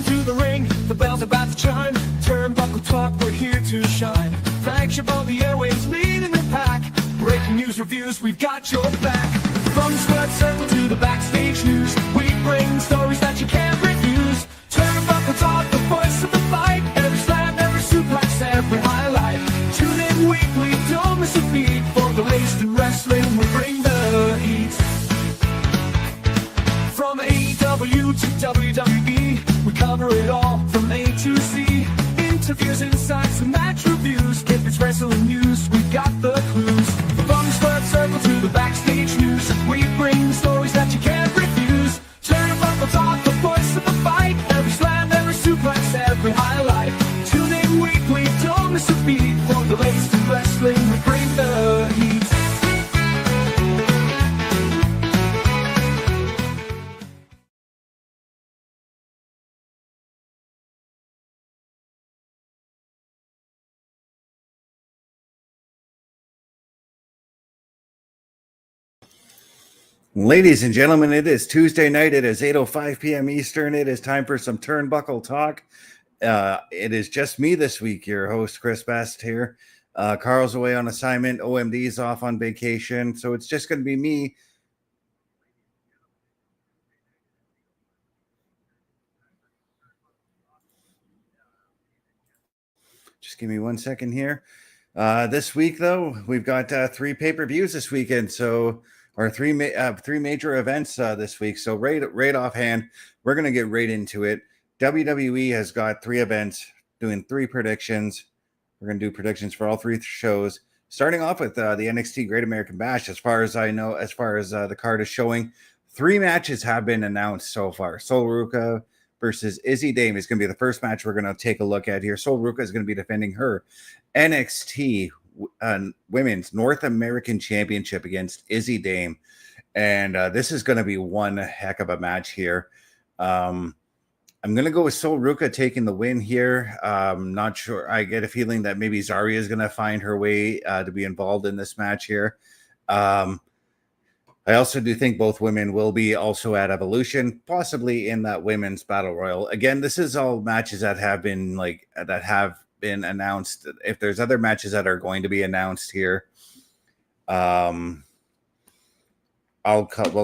into the ring, the bell's about to chime. Turnbuckle Talk, we're here to shine. Flagship of the airways, leading the pack. Breaking news, reviews, we've got your back. From the squared circle to the backstage news, we bring stories that you can't refuse. Turnbuckle Talk, the voice of the fight. Every slam, every suplex, every highlight. Tune in weekly, don't miss a beat. For the latest in wrestling, we bring the heat. From AEW to WWE, we cover it all from A to Z. Interviews, insights, and match reviews. If it's wrestling news, we got the clues. From the squared circle to the backstage news, we bring stories that you can't refuse. Turnbuckle Talk, the voice of the fight. Every slam, every suplex, every highlight. Tune in weekly, don't miss a beat. For the latest in wrestling, we bring the heat. Ladies and gentlemen, it is Tuesday night. It is 8:05 p.m. Eastern. It is time for some Turnbuckle Talk. It is just me this week, your host, Chris Best here. Carl's away on assignment. OMD's off on vacation. So it's just going to be me. Just give me 1 second here. This week, though, we've got 3 pay-per-views this weekend. Or three major events this week. So right offhand, we're going to get right into it. WWE has got 3 events, doing 3 predictions. We're going to do predictions for all 3 shows. Starting off with the NXT Great American Bash. As far as I know, as far as the card is showing, 3 matches have been announced so far. Sol Ruca versus Izzy Dame is going to be the first match we're going to take a look at here. Sol Ruca is going to be defending her NXT Women's North American Championship against Izzy Dame, and this is going to be one heck of a match here. I'm going to go with Sol Ruca taking the win here. Not sure. I get a feeling that maybe Zarya is going to find her way to be involved in this match here. I also do think both women will be also at Evolution, possibly in that women's battle royal. Again, this is all matches that have been been announced. If there's other matches that are going to be announced here, we'll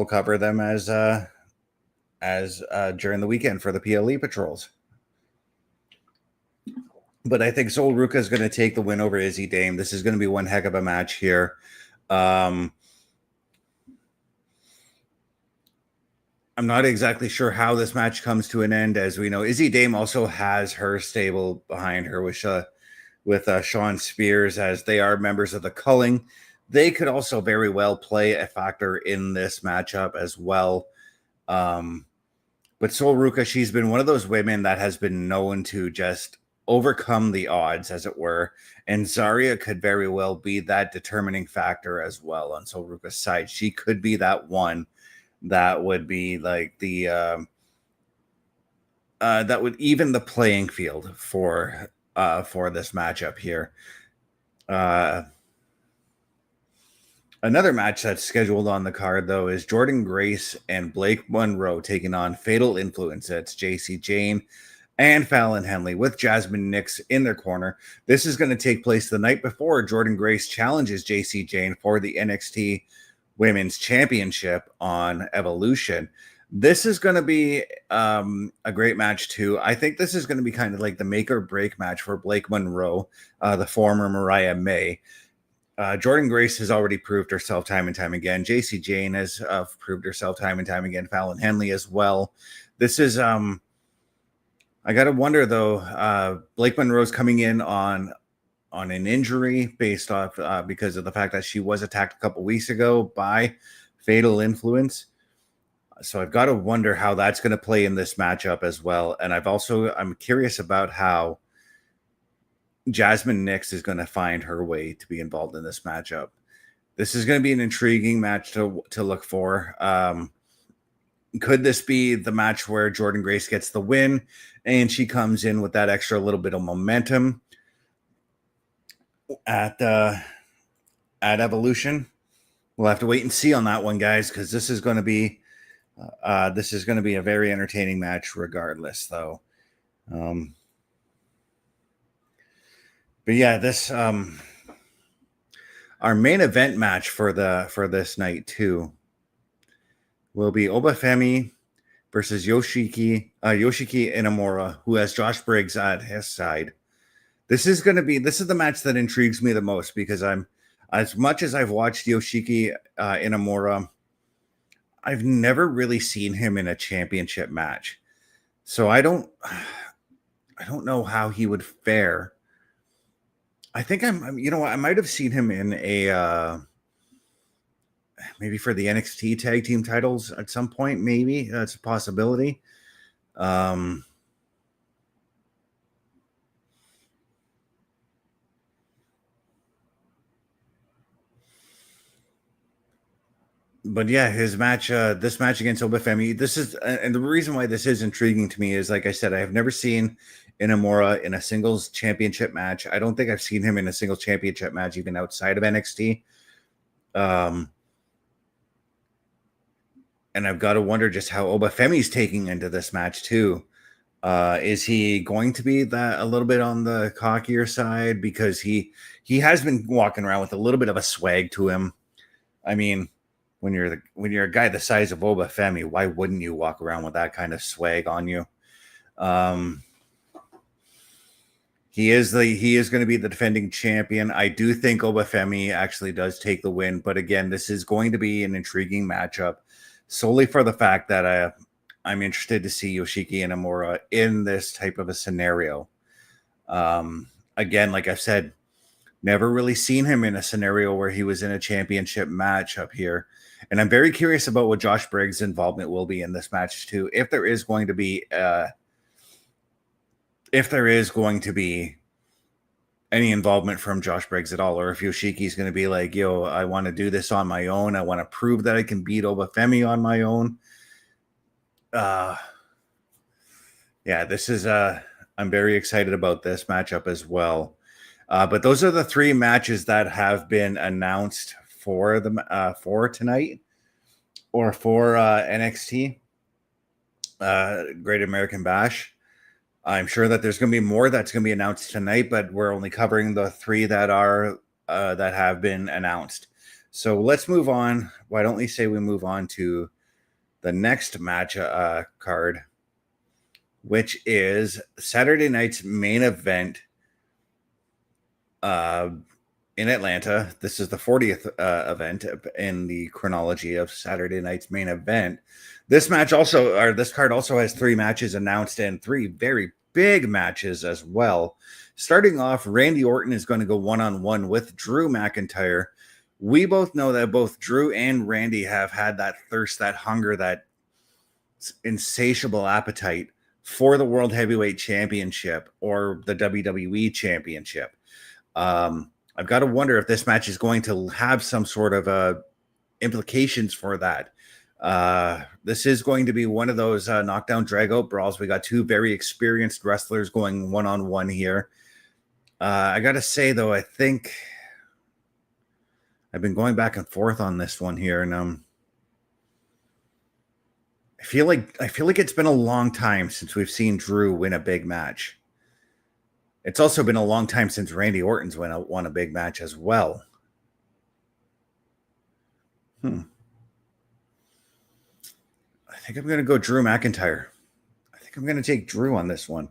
cover them as during the weekend for the PLE patrols. But I think Sol Ruca is going to take the win over Izzy Dame. This is going to be one heck of a match here. I'm not exactly sure how this match comes to an end. As we know, Izzy Dame also has her stable behind her with Sean Spears, as they are members of the Culling. They could also very well play a factor in this matchup as well. But Sol Ruca, she's been one of those women that has been known to just overcome the odds, as it were. And Zarya could very well be that determining factor as well on Sol Ruca's side. She could be that one that would be like the that would even the playing field for this matchup here. Another match that's scheduled on the card, though, is Jordynne Grace and Blake Monroe taking on Fatal Influence. That's JC Jane and Fallon Henley with Jasmine Nix in their corner. This is going to take place the night before Jordynne Grace challenges JC Jane for the NXT Women's Championship on Evolution. This is going to be a great match too. I think this is going to be kind of like the make or break match for Blake Monroe, the former Mariah May. Jordynne Grace has already proved herself time and time again. JC Jane has proved herself time and time again. Fallon Henley as well. This is I got to wonder though. Blake Monroe's coming in on an injury based off because of the fact that she was attacked a couple weeks ago by Fatal Influence. So I've got to wonder how that's going to play in this matchup as well. And I'm curious about how Jasmine Nix is going to find her way to be involved in this matchup. This is going to be an intriguing match to look for. Could this be the match where Jordynne Grace gets the win and she comes in with that extra little bit of momentum at Evolution? We'll have to wait and see on that one, guys, because this is going to be a very entertaining match regardless, though. But yeah, this our main event match for this night too will be Obafemi versus Yoshiki Inamura, who has Josh Briggs at his side. This is the match that intrigues me the most because as much as I've watched Yoshiki Inamura, I've never really seen him in a championship match. So I don't know how he would fare. I think I might have seen him in a maybe for the NXT tag team titles at some point. Maybe that's a possibility. But yeah, his match, this match against Obafemi, this is, and the reason why this is intriguing to me is, like I said, I have never seen Inamura in a singles championship match. I don't think I've seen him in a singles championship match even outside of NXT. And I've got to wonder just how Obafemi's taking into this match too. Is he going to be that a little bit on the cockier side because he has been walking around with a little bit of a swag to him? I mean, when you're a guy the size of Obafemi, why wouldn't you walk around with that kind of swag on you? He is going to be the defending champion. I do think Obafemi actually does take the win, but again, this is going to be an intriguing matchup solely for the fact that I'm interested to see Yoshiki Inamura in this type of a scenario. Again, like I've said, never really seen him in a scenario where he was in a championship match up here. And I'm very curious about what Josh Briggs' involvement will be in this match too. If there is going to be any involvement from Josh Briggs at all, or if Yoshiki's going to be like, yo, I want to do this on my own. I want to prove that I can beat Obafemi on my own. Yeah, this is I'm very excited about this matchup as well. But those are the three matches that have been announced for tonight or for NXT Great American Bash. I'm sure that there's going to be more that's going to be announced tonight, but we're only covering the three that have been announced. So let's move on. Why don't we say we move on to the next match card, which is Saturday night's main event in Atlanta. This is the 40th event in the chronology of Saturday night's main event. This card also has three matches announced and three very big matches as well. Starting off, Randy Orton is going to go one-on-one with Drew McIntyre. We both know that both Drew and Randy have had that thirst, that hunger, that insatiable appetite for the World Heavyweight Championship or the WWE Championship. I've got to wonder if this match is going to have some sort of implications for that. This is going to be one of those knockdown drag-out brawls. We got two very experienced wrestlers going one-on-one here. I got to say, though, I think I've been going back and forth on this one here, and I feel like it's been a long time since we've seen Drew win a big match. It's also been a long time since Randy Orton's won a big match as well. I think I'm going to go Drew McIntyre. I think I'm going to take Drew on this one.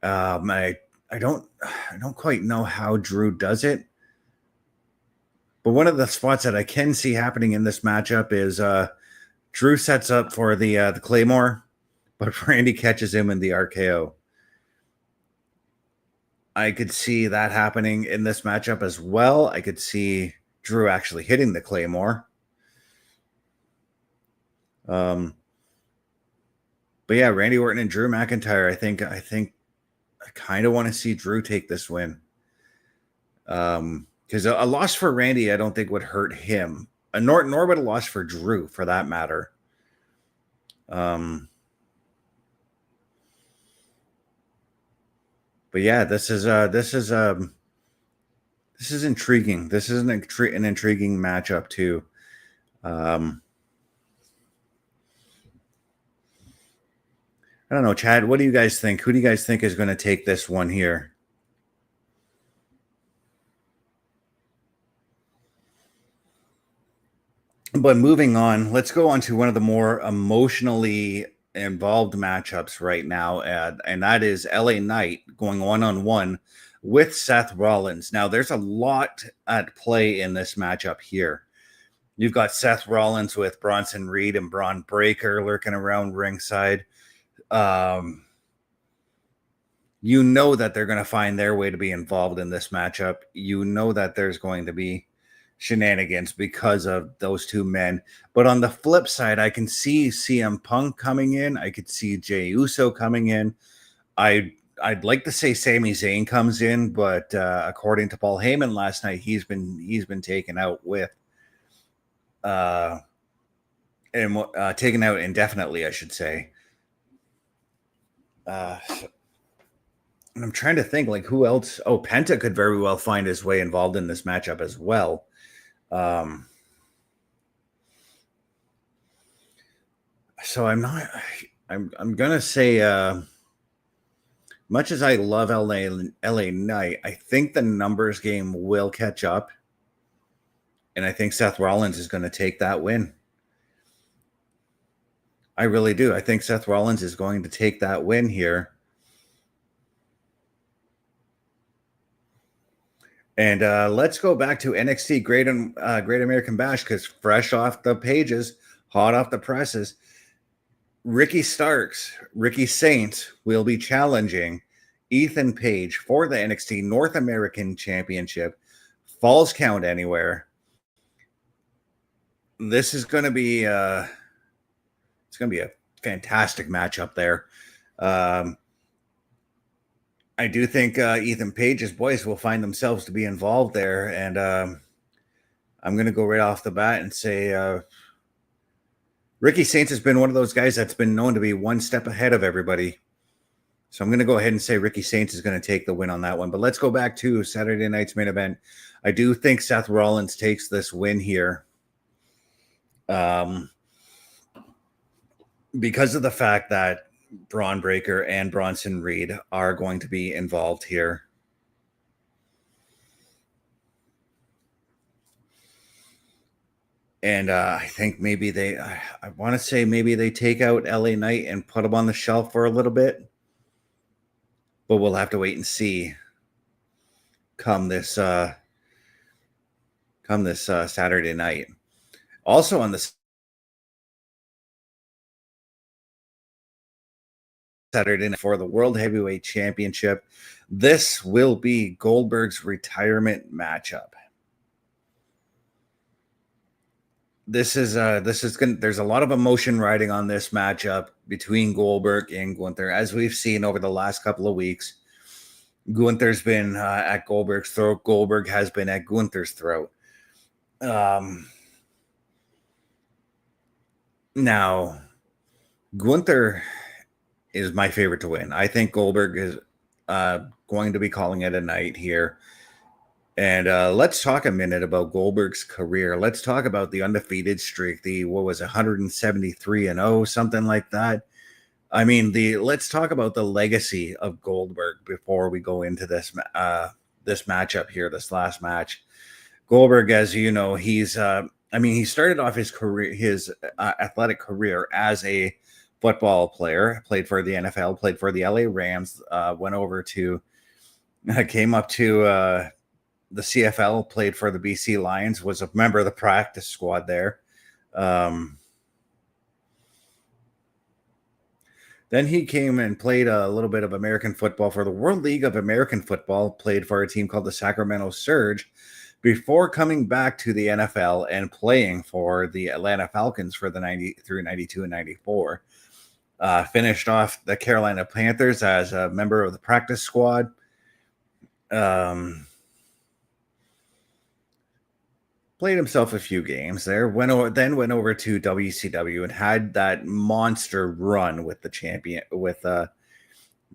I don't quite know how Drew does it, but one of the spots that I can see happening in this matchup is Drew sets up for the Claymore, but Randy catches him in the RKO. I could see that happening in this matchup as well. I could see Drew actually hitting the Claymore. But yeah, Randy Orton and Drew McIntyre. I think I kind of want to see Drew take this win. Because a loss for Randy, I don't think would hurt him. Nor would a loss for Drew, for that matter. But yeah, this is intriguing. This is an intriguing matchup too. I I don't know, Chad. What do you guys think? Who do you guys think is going to take this one here? But moving on, let's go on to one of the more emotionally involved matchups right now, and that is LA Knight going one-on-one with Seth Rollins. Now, there's a lot at play in this matchup here. You've got Seth Rollins with Bronson Reed and Braun Breaker lurking around ringside. You know that they're going to find their way to be involved in this matchup. You know that there's going to be shenanigans because of those two men. But on the flip side, I can see CM Punk coming in. I could see Jey Uso coming in. I'd like to say Sami Zayn comes in, but according to Paul Heyman last night, he's been taken out with taken out indefinitely, I should say. And I'm trying to think like who else. Oh, Penta could very well find his way involved in this matchup as well. So I'm gonna say much as I love LA Knight, I think the numbers game will catch up. And I think Seth Rollins is going to take that win. I really do. I think Seth Rollins is going to take that win here. And let's go back to NXT Great American Bash, because fresh off the pages, hot off the presses, Ricky Saints will be challenging Ethan Page for the NXT North American Championship. Falls Count Anywhere. This is going to be it's going to be a fantastic matchup there. I do think Ethan Page's boys will find themselves to be involved there, and I'm going to go right off the bat and say Ricky Saints has been one of those guys that's been known to be one step ahead of everybody. So I'm going to go ahead and say Ricky Saints is going to take the win on that one. But let's go back to Saturday night's main event. I do think Seth Rollins takes this win here. Because of the fact that Braun Breaker and Bronson Reed are going to be involved here. And I think maybe I want to say maybe they take out LA Knight and put him on the shelf for a little bit. But we'll have to wait and see come this Saturday night. Also on the Saturday night for the World Heavyweight Championship, this will be Goldberg's retirement matchup. This is good. There's a lot of emotion riding on this matchup between Goldberg and Gunther, as we've seen over the last couple of weeks. Gunther's been at Goldberg's throat. Goldberg has been at Gunther's throat. Now, Gunther is my favorite to win. I think Goldberg is going to be calling it a night here. And let's talk a minute about Goldberg's career. Let's talk about the undefeated streak, the 173-0, something like that. I mean, let's talk about the legacy of Goldberg before we go into this matchup here, this last match. Goldberg, as you know, he started off his career, his athletic career as a football player, played for the NFL, played for the LA Rams, came up to the CFL, played for the BC Lions, was a member of the practice squad there. Then he came and played a little bit of American football for the World League of American Football, played for a team called the Sacramento Surge, before coming back to the NFL and playing for the Atlanta Falcons for the 92 and 94. Finished off the Carolina Panthers as a member of the practice squad. Played himself a few games there. Then went over to WCW and had that monster run with the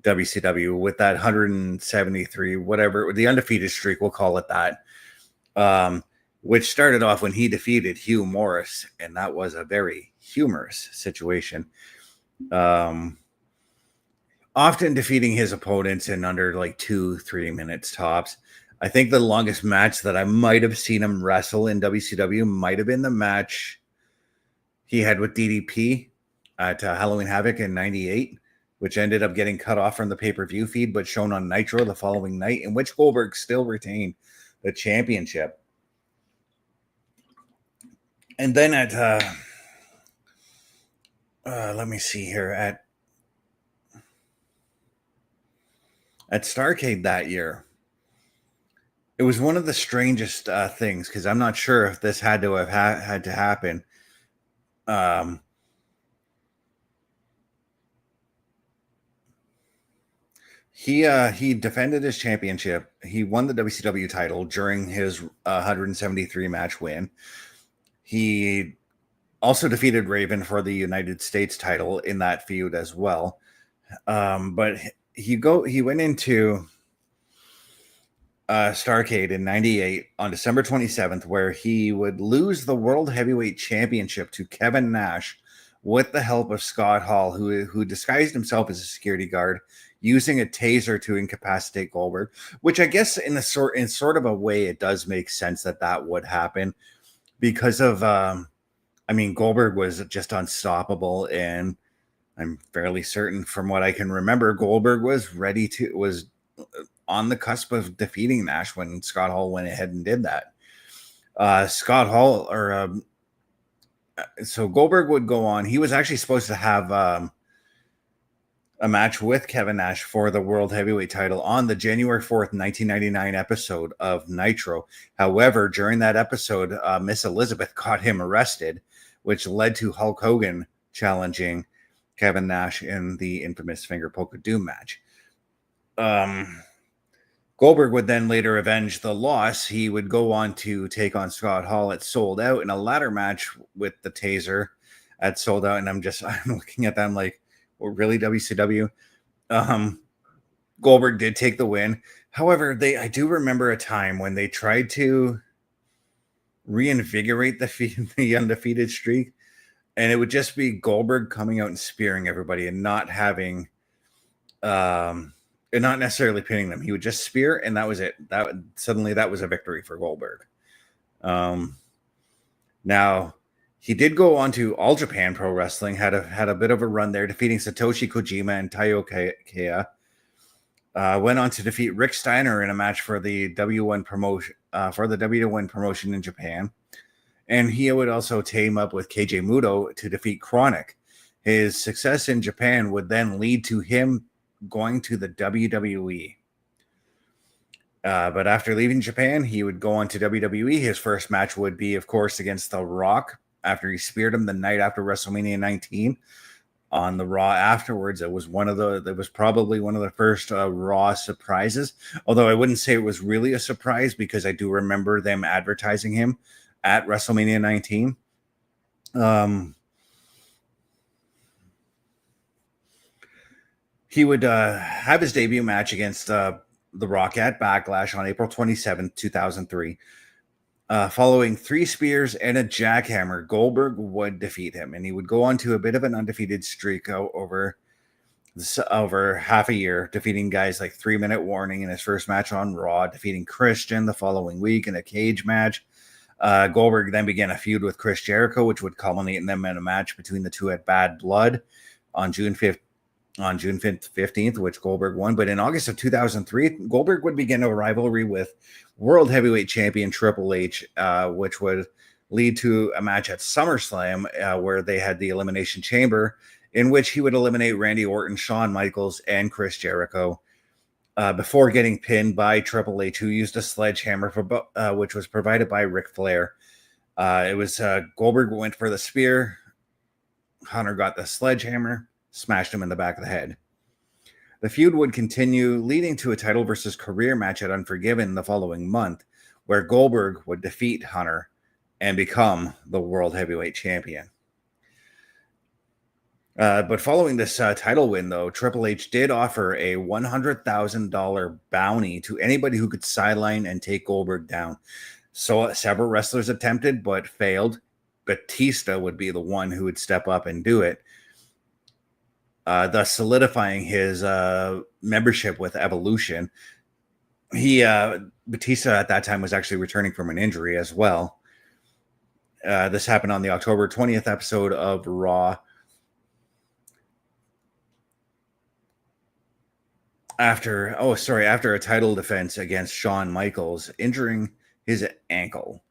WCW with that 173, whatever, the undefeated streak, we'll call it that. Which started off when he defeated Hugh Morris, and that was a very humorous situation. often defeating his opponents in under like 2-3 minutes tops. I think the longest match that I might have seen him wrestle in WCW might have been the match he had with DDP at Halloween Havoc in '98, which ended up getting cut off from the pay-per-view feed but shown on Nitro the following night, in which Goldberg still retained the championship. And then at let me see here, at Starrcade that year, it was one of the strangest things, because I'm not sure if this had to have had to happen. He defended his championship. He won the WCW title during his 173 match win. He also defeated Raven for the United States title in that feud as well. But he went into Starrcade in '98 on December 27th, where he would lose the World Heavyweight Championship to Kevin Nash with the help of Scott Hall, who disguised himself as a security guard, using a taser to incapacitate Goldberg. Which I guess in sort of a way, it does make sense that would happen, because of Goldberg was just unstoppable, and I'm fairly certain, from what I can remember, Goldberg was on the cusp of defeating Nash when Scott Hall went ahead and did that. So Goldberg would go on. He was actually supposed to have a match with Kevin Nash for the World Heavyweight title on the January 4th, 1999 episode of Nitro. However, during that episode, Miss Elizabeth got him arrested, which led to Hulk Hogan challenging Kevin Nash in the infamous Finger Poke of Doom match. Goldberg would then later avenge the loss. He would go on to take on Scott Hall at Sold Out in a ladder match with the taser at Sold Out. And I'm looking at them like, well, really, WCW? Goldberg did take the win. However, I do remember a time when they tried to reinvigorate the undefeated streak, and it would just be Goldberg coming out and spearing everybody and not having, and not necessarily pinning them. He would just spear, and that was it. Suddenly that was a victory for Goldberg. Now, he did go on to All Japan Pro Wrestling, had a bit of a run there, defeating Satoshi Kojima and Taiyo Kea. Went on to defeat Rick Steiner in a match for the W1 promotion in Japan. And he would also team up with KJ Muto to defeat Chronic. His success in Japan would then lead to him going to the WWE. But after leaving Japan, he would go on to WWE. His first match would be, of course, against The Rock, after he speared him the night after WrestleMania 19 on the Raw afterwards. It was probably one of the first Raw surprises. Although I wouldn't say it was really a surprise, because I do remember them advertising him at WrestleMania 19. He would have his debut match against The Rock at Backlash on April 27th, 2003. Following 3 spears and a jackhammer, Goldberg would defeat him, and he would go on to a bit of an undefeated streak over half a year, defeating guys like 3 Minute Warning in his first match on Raw, defeating Christian the following week in a cage match. Goldberg then began a feud with Chris Jericho, which would culminate in them in a match between the two at Bad Blood on June 15th, which Goldberg won. But in August of 2003, Goldberg would begin a rivalry with World Heavyweight Champion Triple H, which would lead to a match at SummerSlam, where they had the Elimination Chamber, in which he would eliminate Randy Orton, Shawn Michaels, and Chris Jericho, before getting pinned by Triple H, who used a sledgehammer, which was provided by Ric Flair. It was Goldberg went for the spear. Hunter got the sledgehammer, smashed him in the back of the head. The feud would continue, leading to a title versus career match at Unforgiven the following month, where Goldberg would defeat Hunter and become the World Heavyweight Champion. But following this title win, though, Triple H did offer a $100,000 bounty to anybody who could sideline and take Goldberg down. So several wrestlers attempted but failed. Batista would be the one who would step up and do it. thus solidifying his membership with Evolution. Batista at that time was actually returning from an injury as well. This happened on the October 20th episode of Raw. After a title defense against Shawn Michaels, injuring his ankle.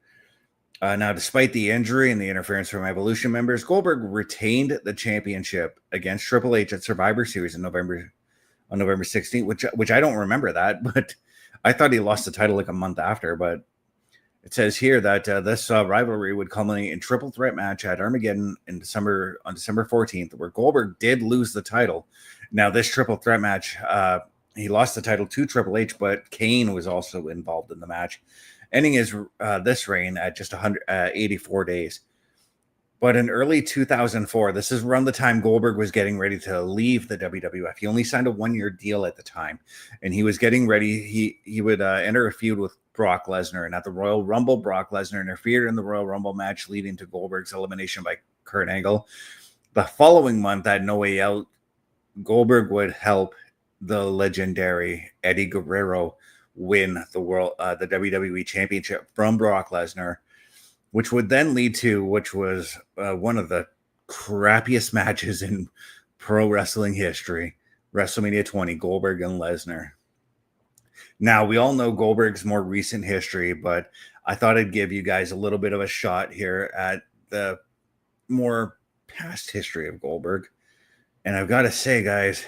Now, despite the injury and the interference from Evolution members, Goldberg retained the championship against Triple H at Survivor Series on November 16th, which I don't remember that, but I thought he lost the title like a month after. But it says here that this rivalry would culminate in triple threat match at Armageddon on December 14th, where Goldberg did lose the title. Now, this triple threat match, he lost the title to Triple H, but Kane was also involved in the match, ending his this reign at just 184 days. But in early 2004, this is around the time Goldberg was getting ready to leave the WWF. He only signed a one-year deal at the time, and he was getting ready. He would enter a feud with Brock Lesnar, and at the Royal Rumble, Brock Lesnar interfered in the Royal Rumble match, leading to Goldberg's elimination by Kurt Angle. The following month, at No Way Out, Goldberg would help the legendary Eddie Guerrero win the WWE Championship from Brock Lesnar, which would then lead to, which was one of the crappiest matches in pro wrestling history, WrestleMania 20, Goldberg and Lesnar. Now, we all know Goldberg's more recent history, but I thought I'd give you guys a little bit of a shot here at the more past history of Goldberg. And I've got to say, guys,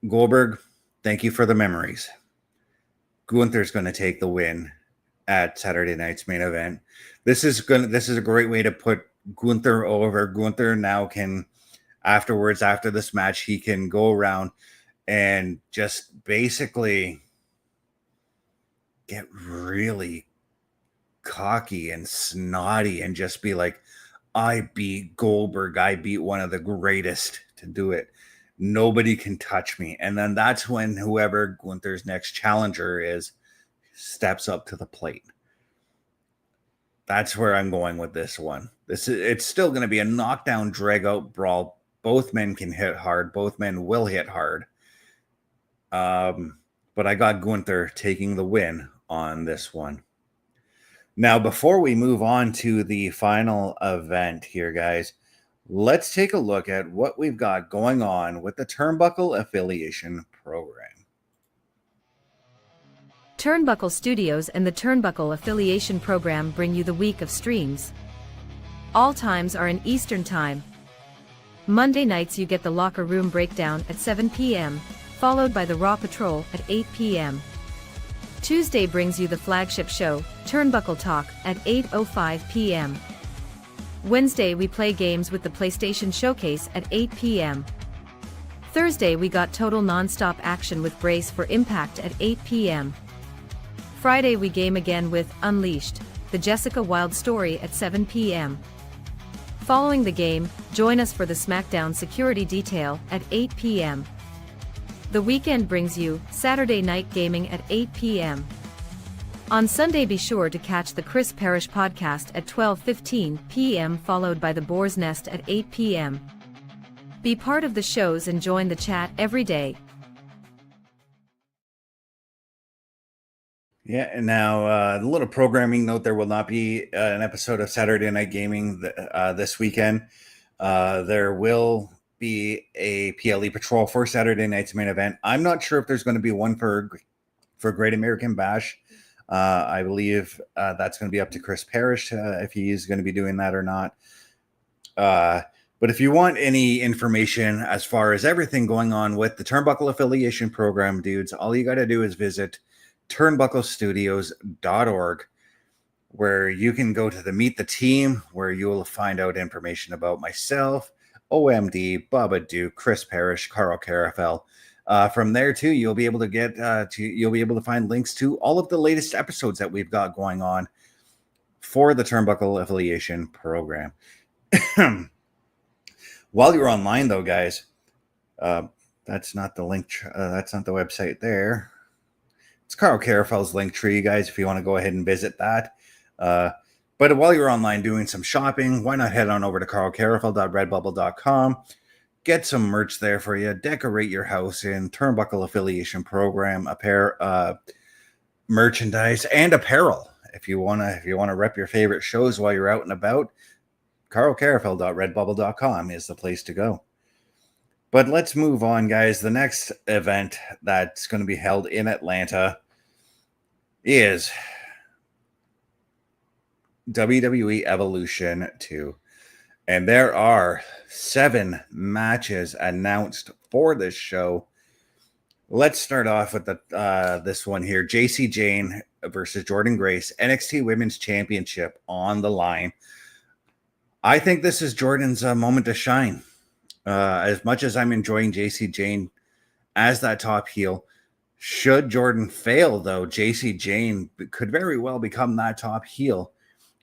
Goldberg, thank you for the memories. Gunther's going to take the win at Saturday night's main event. This is a great way to put Gunther over. Gunther now can, afterwards, after this match, he can go around and just basically get really cocky and snotty and just be like, I beat Goldberg. I beat one of the greatest to do it. Nobody can touch me. And then that's when whoever Gunther's next challenger is steps up to the plate. That's where I'm going with this one. It's still going to be a knockdown, drag-out brawl. Both men can hit hard. Both men will hit hard. But I got Gunther taking the win on this one. Now, before we move on to the final event here, guys, let's take a look at what we've got going on with the Turnbuckle Affiliation Program. Turnbuckle Studios and the Turnbuckle Affiliation Program bring you the week of streams. All times are in Eastern Time. Monday nights you get the Locker Room Breakdown at 7 p.m., followed by the Raw Patrol at 8 p.m. Tuesday brings you the flagship show, Turnbuckle Talk, at 8:05 p.m. Wednesday we play games with the PlayStation Showcase at 8 p.m. Thursday we got total non-stop action with Brace for Impact at 8 p.m. Friday we game again with Unleashed, the Jessica Wilde story at 7 p.m. Following the game, join us for the SmackDown Security Detail at 8 p.m. The weekend brings you Saturday Night Gaming at 8 p.m. On Sunday be sure to catch the Chris Parrish podcast at 12:15 p.m. followed by the Boar's Nest at 8 p.m. Be part of the shows and join the chat every day. Yeah, and now a little programming note, there will not be an episode of Saturday Night Gaming this weekend. There will be a PLE Patrol for Saturday night's main event. I'm not sure if there's going to be one for Great American Bash. I believe that's going to be up to Chris Parrish if he's going to be doing that or not. But if you want any information as far as everything going on with the Turnbuckle Affiliation Program, dudes, all you got to do is visit turnbucklestudios.org, where you can go to the Meet the Team, where you will find out information about myself, OMD, Bubba Duke, Chris Parrish, Carl Carafel. From there too, you'll be able to get you'll be able to find links to all of the latest episodes that we've got going on for the Turnbuckle Affiliation Program. While you're online, though, guys, that's not the link. That's not the website there. It's Carl Carafel's link tree, guys, if you want to go ahead and visit that. But while you're online doing some shopping, why not head on over to carlcarafel.redbubble.com. get some merch there for you. Decorate your house in Turnbuckle Affiliation Program, merchandise and apparel. If you wanna rep your favorite shows while you're out and about, carlcarafel.redbubble.com is the place to go. But let's move on, guys. The next event that's going to be held in Atlanta is WWE Evolution 2. And there are 7 matches announced for this show. Let's start off with this one here. JC Jane versus Jordan Grace, NXT Women's Championship on the line. I think this is Jordan's moment to shine. As much as I'm enjoying JC Jane as that top heel, should Jordan fail, though, JC Jane could very well become that top heel.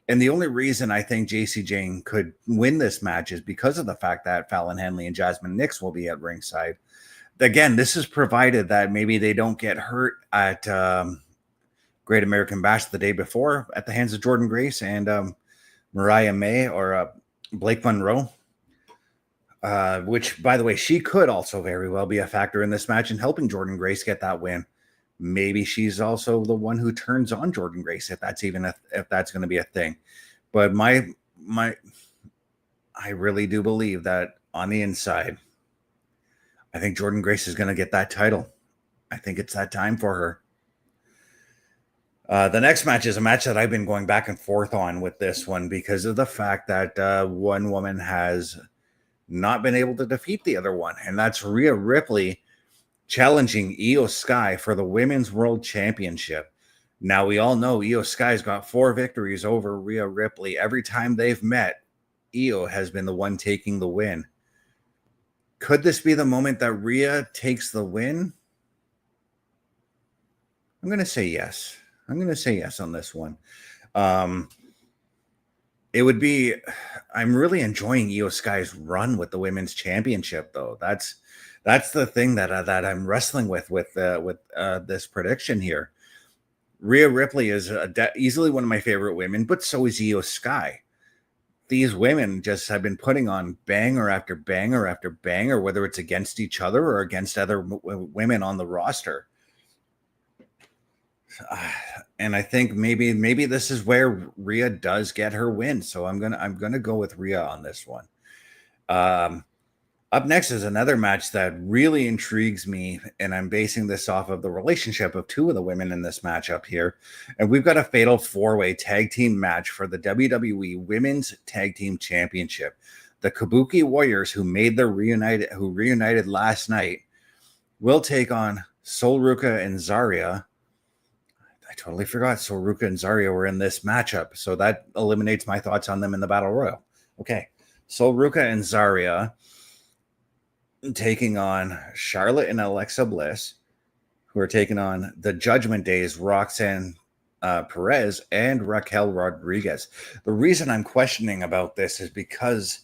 And the only reason I think JC Jane could win this match is because of the fact that Fallon Henley and Jasmine Nix will be at ringside. Again, this is provided that maybe they don't get hurt at Great American Bash the day before at the hands of Jordan Grace and Mariah May or Blake Monroe. Which, by the way, she could also very well be a factor in this match in helping Jordan Grace get that win. Maybe she's also the one who turns on Jordan Grace, if that's going to be a thing. But I really do believe that on the inside, I think Jordan Grace is going to get that title. I think it's that time for her. The next match is a match that I've been going back and forth on with this one because of the fact that one woman has not been able to defeat the other one, and that's Rhea Ripley challenging Io Sky for the Women's World Championship. Now, we all know Io Sky's got 4 victories over Rhea Ripley. Every time they've met, Io has been the one taking the win. Could this be the moment that Rhea takes the win? I'm going to say yes. I'm going to say yes on this one. It would be, I'm really enjoying Io Sky's run with the Women's Championship, though. That's the thing that I'm wrestling with this prediction here. Rhea Ripley is easily one of my favorite women, but so is Io Sky. These women just have been putting on banger after banger after banger, whether it's against each other or against other women on the roster. And I think maybe this is where Rhea does get her win. So I'm gonna go with Rhea on this one. Up next is another match that really intrigues me, and I'm basing this off of the relationship of 2 of the women in this matchup here. And we've got a fatal 4-way tag team match for the WWE Women's Tag Team Championship. The Kabuki Warriors, who reunited last night, will take on Sol Ruca and Zarya. I totally forgot Sol Ruca and Zarya were in this matchup, so that eliminates my thoughts on them in the Battle Royal. Okay, Sol Ruca and Zarya taking on Charlotte and Alexa Bliss, who are taking on the Judgment Day's Roxanne Perez and Raquel Rodriguez. The reason I'm questioning about this is because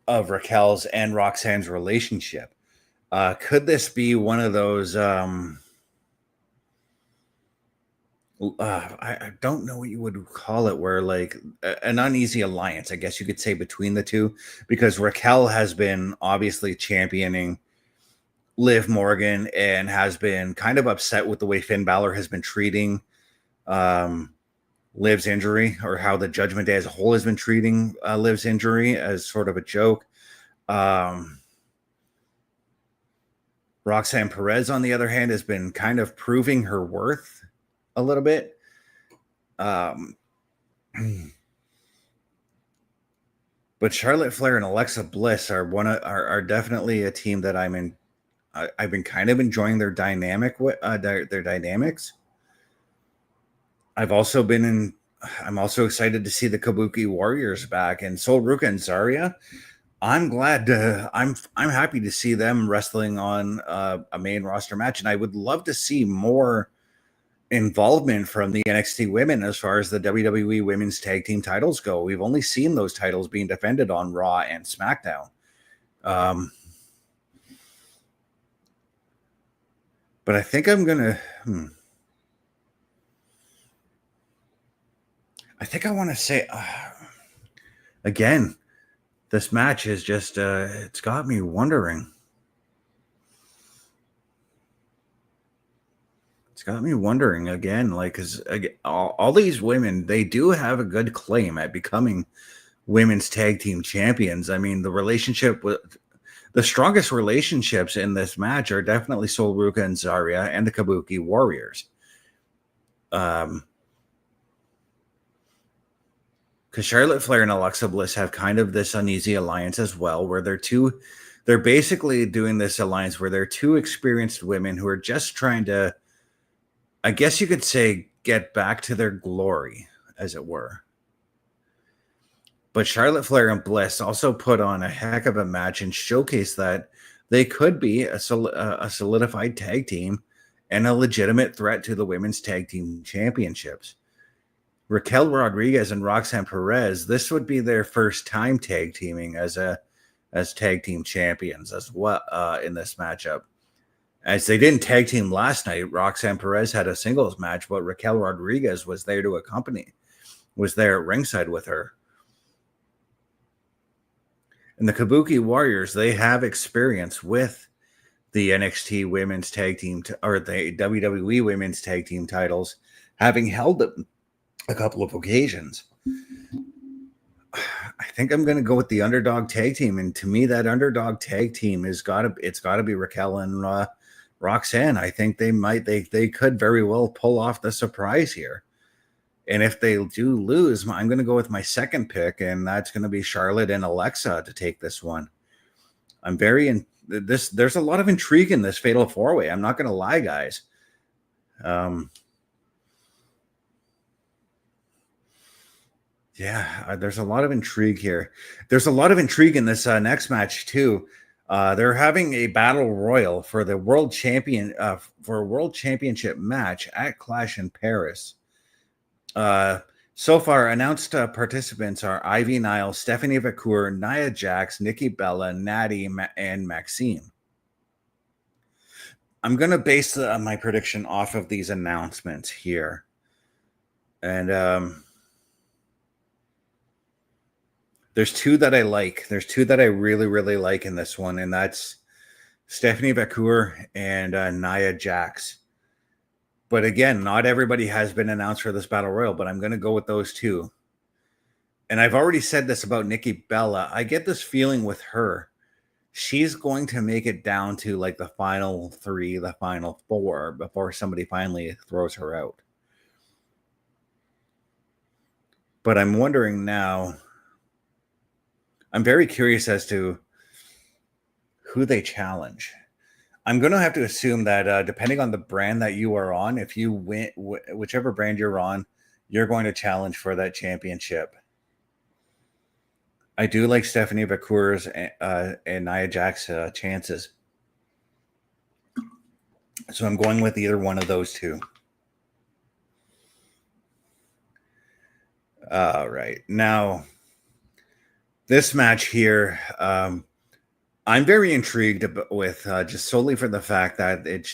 of Raquel's and Roxanne's relationship. Could this be one of those... I don't know what you would call it, where like an uneasy alliance, I guess you could say, between the two, because Raquel has been obviously championing Liv Morgan and has been kind of upset with the way Finn Balor has been treating Liv's injury, or how the Judgment Day as a whole has been treating Liv's injury as sort of a joke. Roxanne Perez, on the other hand, has been kind of proving her worth a little bit. But Charlotte Flair and Alexa Bliss are definitely a team that I've been kind of enjoying their dynamic with their dynamics. I'm also excited to see the Kabuki Warriors back, and Sol Ruca and Zarya. I'm happy to see them wrestling on a main roster match, and I would love to see more involvement from the NXT women as far as the WWE Women's Tag Team titles go. We've only seen those titles being defended on Raw and SmackDown. But I think I'm gonna. I think I want to say again. this match is just, it's got me wondering. It's got me wondering again, like, because all these women, they do have a good claim at becoming women's tag team champions. I mean, the strongest relationships in this match are definitely Sol Ruka and Zarya and the Kabuki Warriors. Because Charlotte Flair and Alexa Bliss have kind of this uneasy alliance as well, where they're basically doing this alliance where they're two experienced women who are just trying to, I guess you could say, get back to their glory, as it were. But Charlotte Flair and Bliss also put on a heck of a match and showcased that they could be a solidified tag team and a legitimate threat to the women's tag team championships. Raquel Rodriguez and Roxanne Perez, this would be their first time tag teaming as tag team champions as well in this matchup. As they didn't tag team last night, Roxanne Perez had a singles match, but Raquel Rodriguez was there at ringside with her. And the Kabuki Warriors, they have experience with the NXT Women's Tag Team or the WWE Women's Tag Team titles, having held them a couple of occasions. I think I'm going to go with the underdog tag team, and to me, that underdog tag team it's got to be Raquel and Roxanne. I think they could very well pull off the surprise here. And if they do lose, I'm going to go with my second pick, and that's going to be Charlotte and Alexa to take this one. There's a lot of intrigue in this Fatal 4-Way. I'm not going to lie, guys. There's a lot of intrigue here. There's a lot of intrigue in this next match too. They're having a battle royal for the world championship match at Clash in Paris. So far, announced participants are Ivy Nile, Stephanie Vacour, Nia Jax, Nikki Bella, Natty, and Maxine. I'm going to base my prediction off of these announcements here. And there's two that I like. There's two that I really, really like in this one, and that's Stephanie Vacour and Nia Jax. But again, not everybody has been announced for this Battle Royal, but I'm going to go with those two. And I've already said this about Nikki Bella. I get this feeling with her. She's going to make it down to like the final 3, the final 4 before somebody finally throws her out. But I'm wondering now, I'm very curious as to who they challenge. I'm going to have to assume that depending on the brand that you are on, if you win, whichever brand you're on, you're going to challenge for that championship. I do like Stephanie Vacour's and Nia Jax's chances. So I'm going with either one of those two. All right. Now, this match here, I'm very intrigued with just solely for the fact that it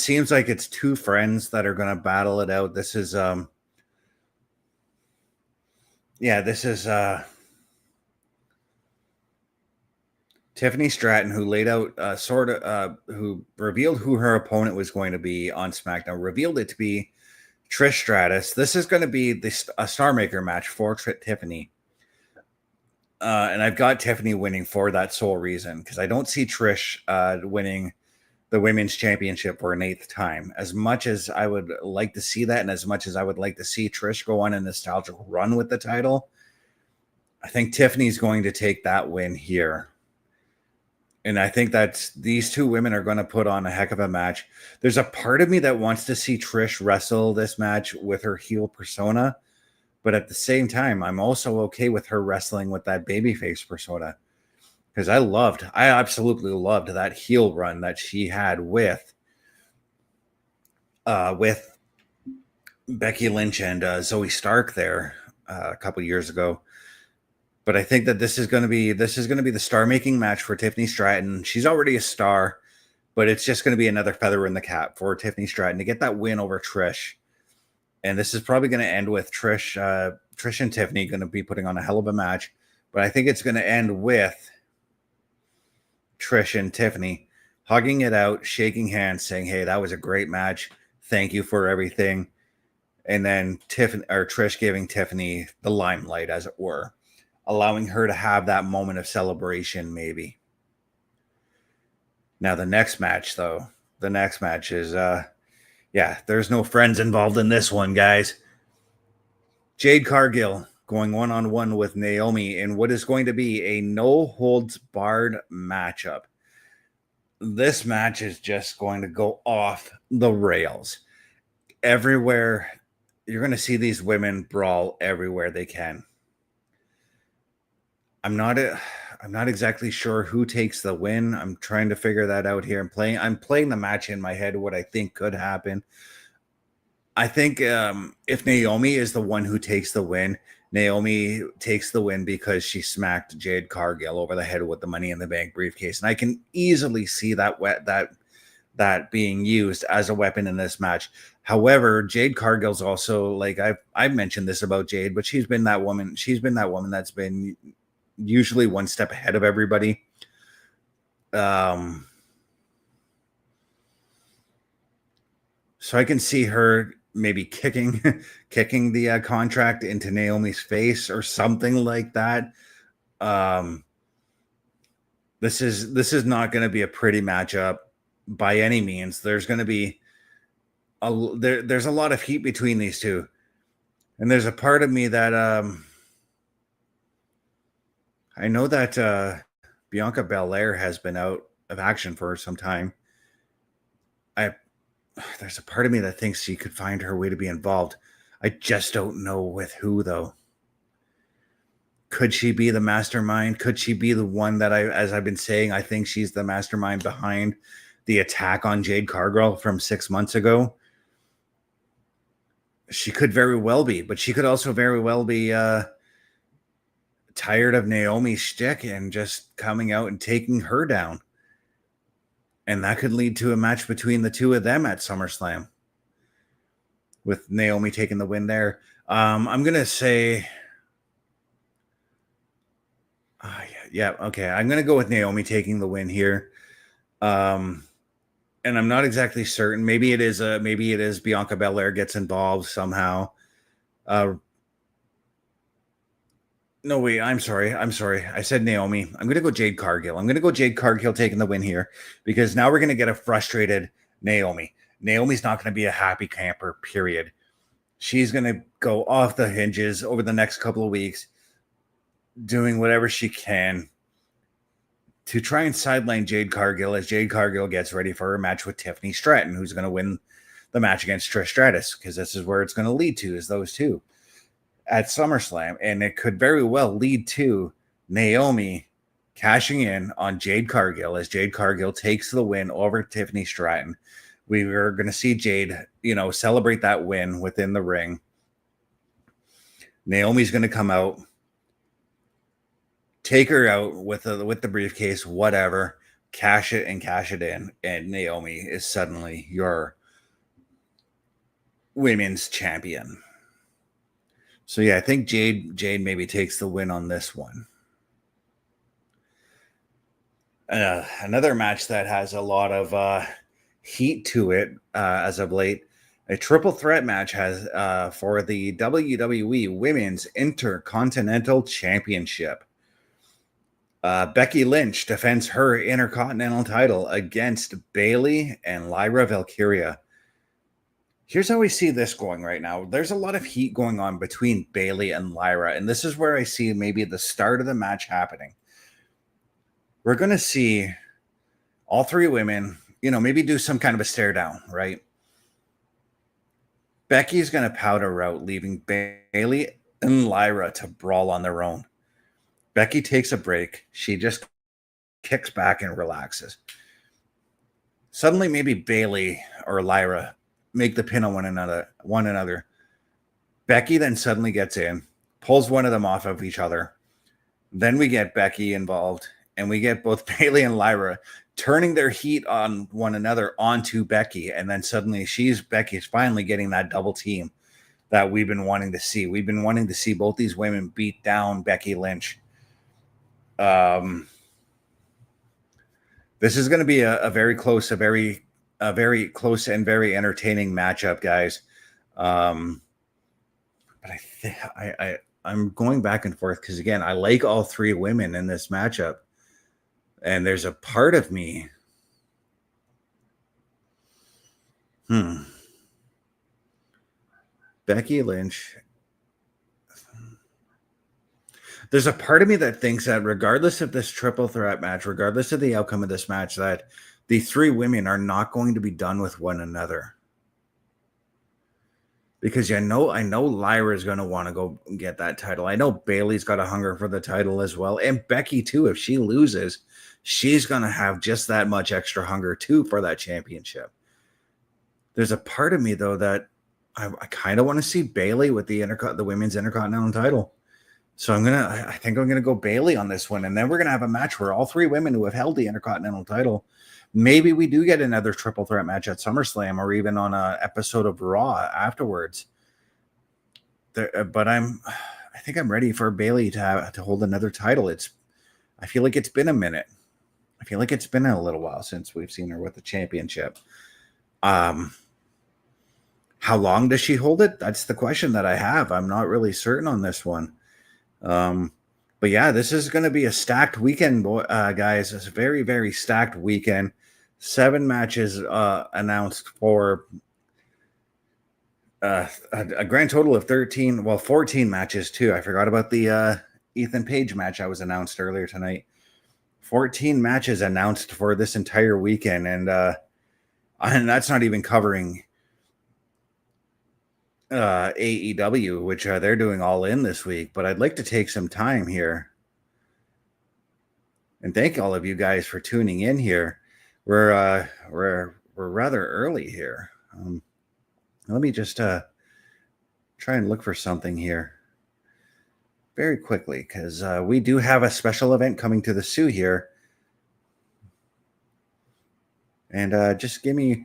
seems like it's two friends that are going to battle it out. This is Tiffany Stratton, who laid out who revealed who her opponent was going to be on SmackDown, revealed it to be Trish Stratus. This is going to be a Star Maker match for Tiffany. And I've got Tiffany winning for that sole reason, because I don't see Trish winning the women's championship for an 8th time. As much as I would like to see that, and as much as I would like to see Trish go on a nostalgic run with the title, I think Tiffany's going to take that win here. And I think that these two women are going to put on a heck of a match. There's a part of me that wants to see Trish wrestle this match with her heel persona. But at the same time, I'm also okay with her wrestling with that babyface persona, because I absolutely loved that heel run that she had with Becky Lynch and Zoe Stark there a couple years ago. But I think that this is going to be the star-making match for Tiffany Stratton. She's already a star, but it's just going to be another feather in the cap for Tiffany Stratton to get that win over Trish. And this is probably going to end with Trish and Tiffany going to be putting on a hell of a match But I think it's going to end with Trish and Tiffany hugging it out, shaking hands, saying, "Hey, that was a great match. Thank you for everything." And then Trish giving Tiffany the limelight, as it were, allowing her to have that moment of celebration, maybe. Now, the next match is, there's no friends involved in this one, guys. Jade Cargill going one-on-one with Naomi in what is going to be a no-holds-barred matchup. This match is just going to go off the rails. Everywhere, you're going to see these women brawl everywhere they can. I'm not exactly sure who takes the win. I'm trying to figure that out here. I'm playing the match in my head, what I think could happen. I think if Naomi is the one who takes the win, Naomi takes the win because she smacked Jade Cargill over the head with the Money in the Bank briefcase. And I can easily see that being used as a weapon in this match. However, Jade Cargill's also, like, I've mentioned this about Jade, but she's been that woman that's been usually one step ahead of everybody. So I can see her maybe kicking the contract into Naomi's face or something like that. This is not going to be a pretty matchup by any means. There's going to be there's a lot of heat between these two, and there's a part of me that I know that Bianca Belair has been out of action for some time. There's a part of me that thinks she could find her way to be involved. I just don't know with who, though. Could she be the mastermind? Could she be the one that as I've been saying, I think she's the mastermind behind the attack on Jade Cargill from 6 months ago? She could very well be, but she could also very well be tired of Naomi's shtick and just coming out and taking her down. And that could lead to a match between the two of them at SummerSlam, with Naomi taking the win there. I'm going to say, okay. I'm going to go with Naomi taking the win here. And I'm not exactly certain. Maybe it is Bianca Belair gets involved somehow. No, wait, I'm sorry. I said Naomi. I'm going to go Jade Cargill. I'm going to go Jade Cargill taking the win here, because now we're going to get a frustrated Naomi. Naomi's not going to be a happy camper, period. She's going to go off the hinges over the next couple of weeks, doing whatever she can to try and sideline Jade Cargill as Jade Cargill gets ready for her match with Tiffany Stratton, who's going to win the match against Trish Stratus, because this is where it's going to lead to, is those two at SummerSlam. And it could very well lead to Naomi cashing in on Jade Cargill as Jade Cargill takes the win over Tiffany Stratton. We are going to see Jade, celebrate that win within the ring. Naomi's going to come out, take her out with the briefcase, whatever, cash it in, and Naomi is suddenly your women's champion. So yeah, I think Jade maybe takes the win on this one. Another match that has a lot of heat to it as of late. A triple threat match has for the WWE Women's Intercontinental Championship. Becky Lynch defends her Intercontinental title against Bayley and Lyra Valkyria. Here's how we see this going right now. There's a lot of heat going on between Bayley and Lyra, and this is where I see maybe the start of the match happening. We're going to see all three women, maybe do some kind of a stare down, right? Becky's going to powder out, leaving Bayley and Lyra to brawl on their own. Becky takes a break. She just kicks back and relaxes. Suddenly, maybe Bayley or Lyra make the pin on one another. Becky then suddenly gets in, pulls one of them off of each other. Then we get Becky involved, and we get both Bayley and Lyra turning their heat on one another onto Becky. And then suddenly Becky's finally getting that double team that we've been wanting to see. We've been wanting to see both these women beat down Becky Lynch. This is going to be a very close, a very close and very entertaining matchup, guys. But I think I'm going back and forth because, again, I like all three women in this matchup, and there's a part of me. Becky Lynch. There's a part of me that thinks that regardless of this triple threat match, regardless of the outcome of this match, that the three women are not going to be done with one another. Because I know Lyra is going to want to go get that title. I know Bayley's got a hunger for the title as well. And Becky, too, if she loses, she's going to have just that much extra hunger, too, for that championship. There's a part of me, though, that I kind of want to see Bayley with the women's Intercontinental title. So I think I'm gonna go Bayley on this one, and then we're gonna have a match where all three women who have held the Intercontinental title. Maybe we do get another triple threat match at SummerSlam, or even on an episode of Raw afterwards. But I think I'm ready for Bayley to hold another title. I feel like it's been a minute. I feel like it's been a little while since we've seen her with the championship. How long does she hold it? That's the question that I have. I'm not really certain on this one. But yeah, this is going to be a stacked weekend, guys. It's a very, very stacked weekend. 7 matches announced for a grand total of 14 matches too. I forgot about the Ethan Page match I was announced earlier tonight. 14 matches announced for this entire weekend, and that's not even covering AEW, which they're doing All In this week. But I'd like to take some time here and thank all of you guys for tuning in here. We're rather early here. Let me just try and look for something here very quickly, because we do have a special event coming to the Sioux here, and just give me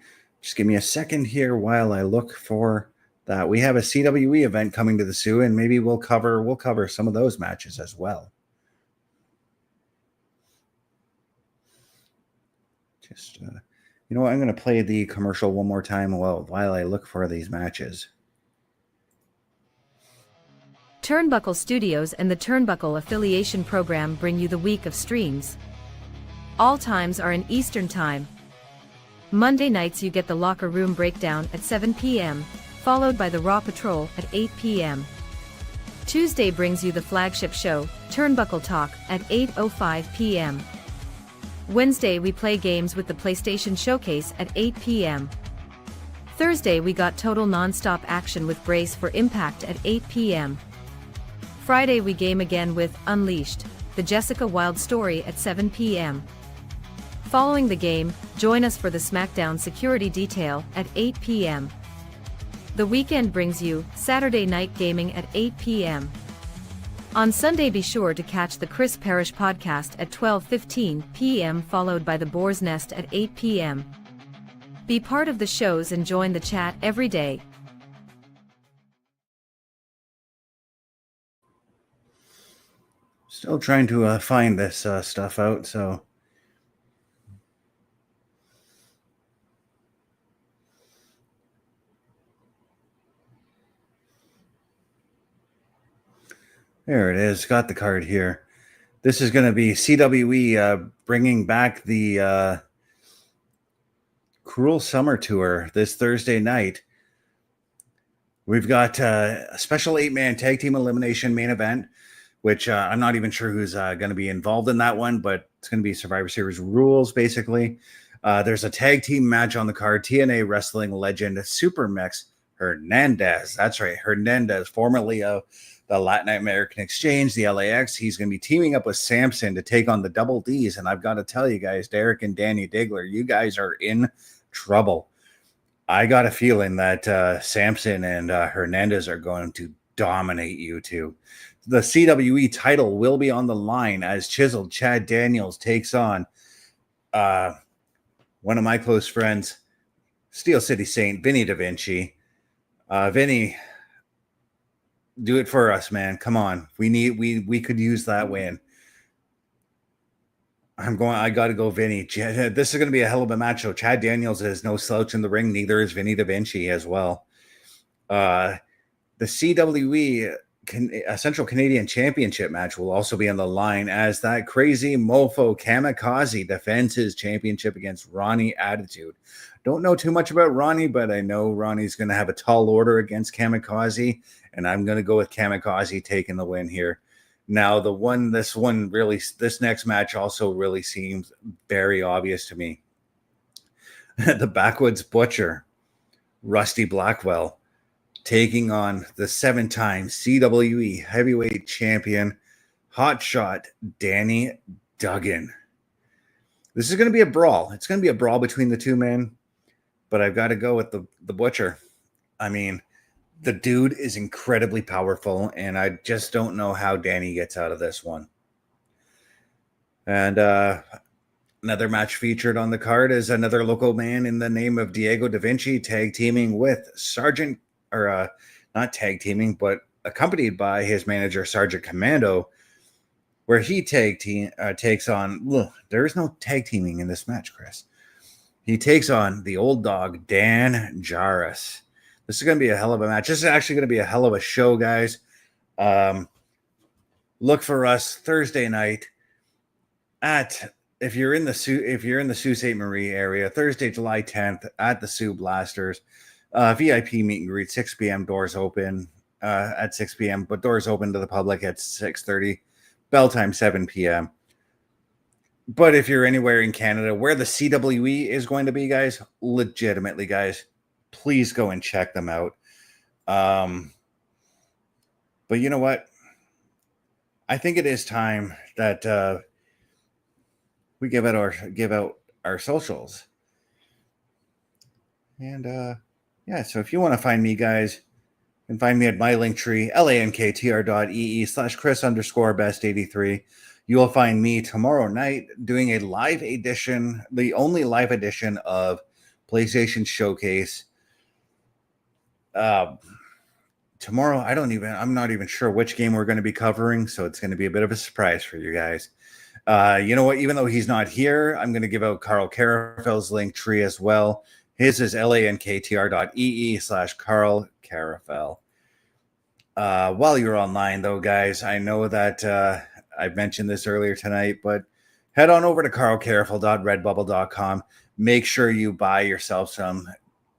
a second here while I look for that. We have a CWE event coming to the Sioux, and maybe we'll cover some of those matches as well. Just you know what? I'm going to play the commercial one more time while I look for these matches. Turnbuckle Studios and the Turnbuckle Affiliation Program bring you the week of streams. All times are in Eastern Time. Monday nights you get the Locker Room Breakdown at 7 p.m., followed by the Raw Patrol at 8 p.m. Tuesday brings you the flagship show, Turnbuckle Talk, at 8:05 p.m. Wednesday we play games with the PlayStation Showcase at 8 p.m. Thursday we got total non-stop action with Brace for Impact at 8 p.m. Friday we game again with Unleashed, the Jessica Wilde story at 7 p.m. Following the game, join us for the SmackDown Security Detail at 8 p.m. The weekend brings you Saturday Night Gaming at 8 p.m. On Sunday be sure to catch the Chris Parrish podcast at 12:15 p.m. followed by the Boar's Nest at 8 p.m. Be part of the shows and join the chat every day. Still trying to find this stuff out, so there it is. Got the card here. This is going to be CWE bringing back the Cruel Summer Tour this Thursday night. We've got a special 8-man tag team elimination main event, which I'm not even sure who's going to be involved in that one, but it's going to be Survivor Series rules, basically. There's a tag team match on the card. TNA wrestling legend Supermex Hernandez. That's right, Hernandez, formerly of the Latin American Exchange, the LAX. He's going to be teaming up with Samson to take on the Double Ds. And I've got to tell you guys, Derek and Danny Diggler, you guys are in trouble. I got a feeling that Samson and Hernandez are going to dominate you two. The CWE title will be on the line as chiseled Chad Daniels takes on one of my close friends, Steel City Saint, Vinny Da Vinci. Vinny, do it for us, man. Come on. We could use that win. I got to go Vinny. This is going to be a hell of a match. So Chad Daniels is no slouch in the ring. Neither is Vinny Da Vinci as well. The CWE Central Canadian Championship match will also be on the line as that crazy mofo Kamikaze defends his championship against Ronnie Attitude. Don't know too much about Ronnie, but I know Ronnie's going to have a tall order against Kamikaze, and I'm going to go with Kamikaze taking the win here. Now, this next match also really seems very obvious to me. The Backwoods Butcher, Rusty Blackwell, taking on the 7-time CWE heavyweight champion, hotshot Danny Duggan. This is going to be a brawl. It's going to be a brawl between the two men, but I've got to go with the Butcher. I mean, the dude is incredibly powerful, and I just don't know how Danny gets out of this one. And another match featured on the card is another local man in the name of Diego Da Vinci tag teaming with not tag teaming, but accompanied by his manager, Sergeant Commando, where he takes on, there is no tag teaming in this match, Chris. He takes on the old dog, Dan Jarrus. This is going to be a hell of a match. This is actually going to be a hell of a show, guys. Look for us Thursday night if you're in the Sault Ste. Marie area, Thursday, July 10th at the Sioux Blasters. VIP meet and greet, 6 p.m. Doors open at 6 p.m., but doors open to the public at 6:30. Bell time 7 p.m. But if you're anywhere in Canada where the CWE is going to be, guys, legitimately, guys, please go and check them out. But you know what? I think it is time that we give out our socials. And so if you want to find me, guys, you can find me at my Linktree, lanktr.ee/Chris_best83. You will find me tomorrow night doing a live edition, the only live edition of PlayStation Showcase. Tomorrow, I'm not even sure which game we're going to be covering, so it's going to be a bit of a surprise for you guys. You know what? Even though he's not here, I'm going to give out Carl Carafel's Linktree as well. His is lanktr.ee/Carl Carafel. While you're online, though, guys, I know that I've mentioned this earlier tonight, but head on over to carlcarafel.redbubble.com. Make sure you buy yourself some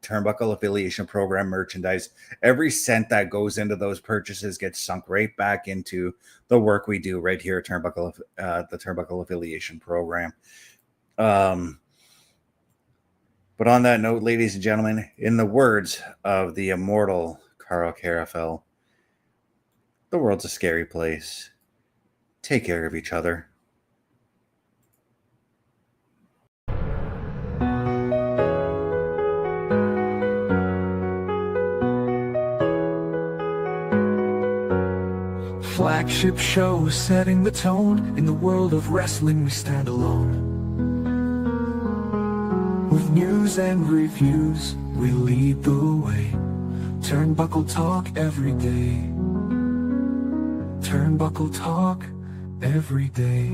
Turnbuckle Affiliation Program merchandise. Every cent that goes into those purchases gets sunk right back into the work we do right here at the Turnbuckle Affiliation Program. But on that note, ladies and gentlemen, in the words of the immortal Carl Carafel, the world's a scary place. Take care of each other. Flagship show setting the tone. In the world of wrestling, we stand alone. With news and reviews, we lead the way. Turnbuckle Talk every day. Turnbuckle Talk every day.